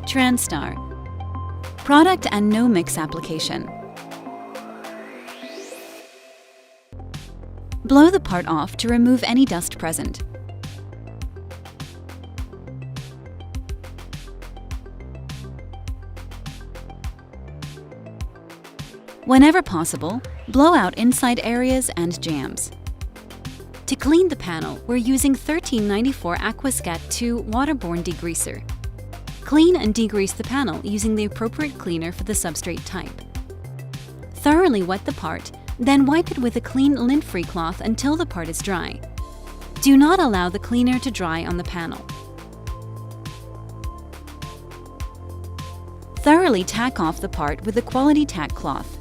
Transtar. Product and no mix application. Blow the part off to remove any dust present. Whenever possible, blow out inside areas and jams. To clean the panel, we're using 1394 Aquascat 2 waterborne degreaser. Clean and degrease the panel using the appropriate cleaner for the substrate type. Thoroughly wet the part, then wipe it with a clean lint-free cloth until the part is dry. Do not allow the cleaner to dry on the panel. Thoroughly tack off the part with a quality tack cloth.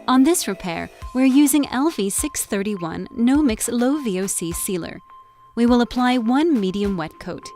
On this repair, we're using LV631 No Mix Low VOC Sealer. We will apply one medium wet coat.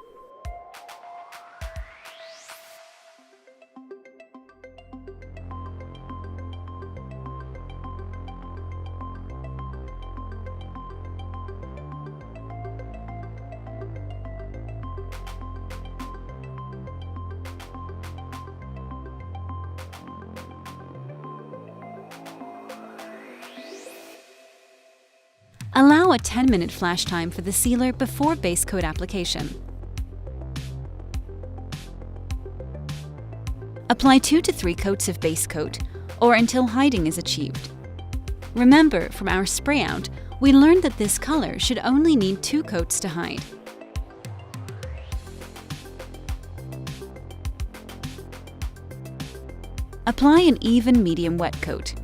Allow a 10-minute flash time for the sealer before base coat application. Apply 2 to 3 coats of base coat, or until hiding is achieved. Remember, from our spray out, we learned that this color should only need 2 coats to hide. Apply an even medium wet coat.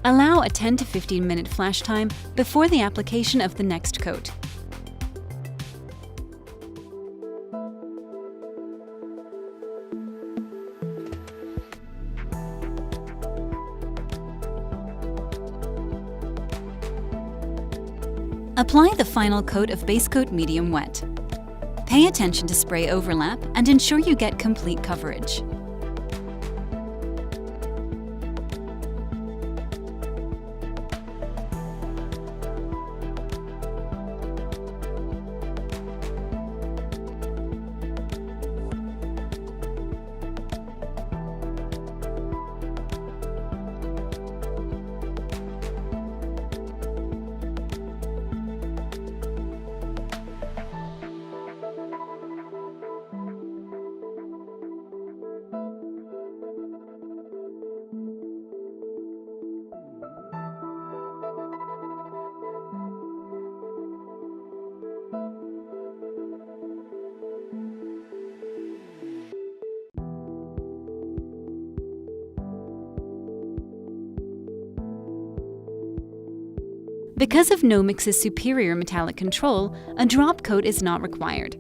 Allow a 10 to 15 minute flash time before the application of the next coat. Apply the final coat of base coat medium wet. Pay attention to spray overlap and ensure you get complete coverage. Because of No Mix's superior metallic control, a drop coat is not required.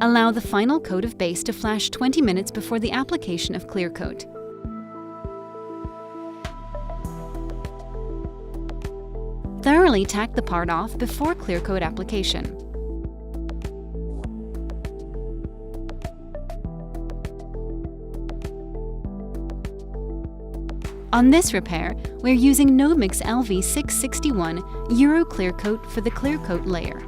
Allow the final coat of base to flash 20 minutes before the application of clear coat. Thoroughly tack the part off before clear coat application. On this repair, we're using No-Mix LV661 Euro Clear Coat for the clear coat layer.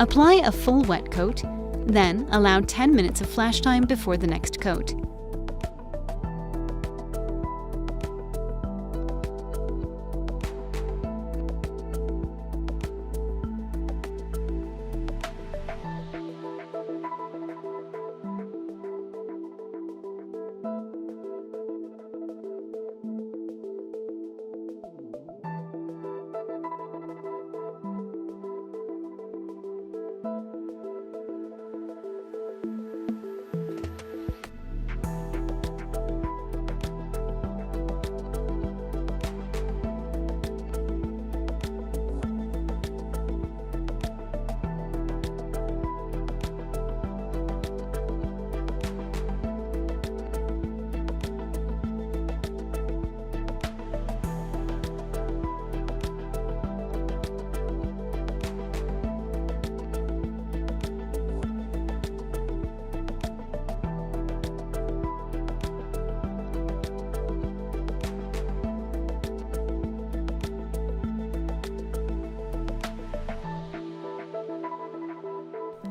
Apply a full wet coat, then allow 10 minutes of flash time before the next coat.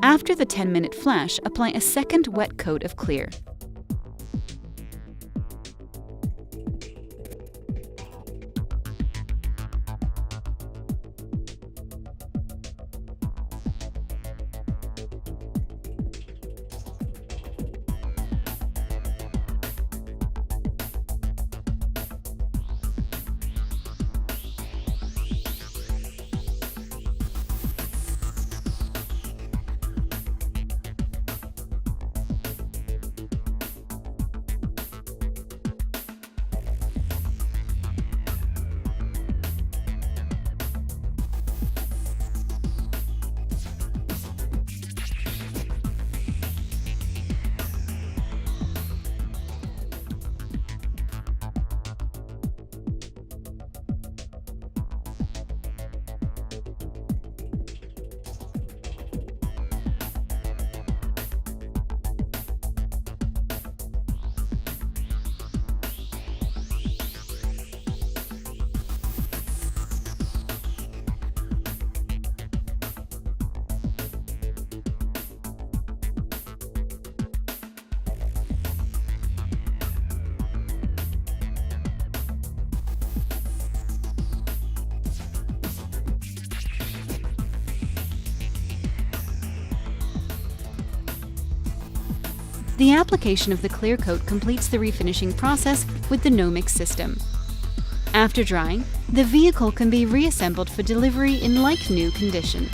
After the 10-minute flash, apply a second wet coat of clear. The application of the clear coat completes the refinishing process with the No-Mix system. After drying, the vehicle can be reassembled for delivery in like-new condition.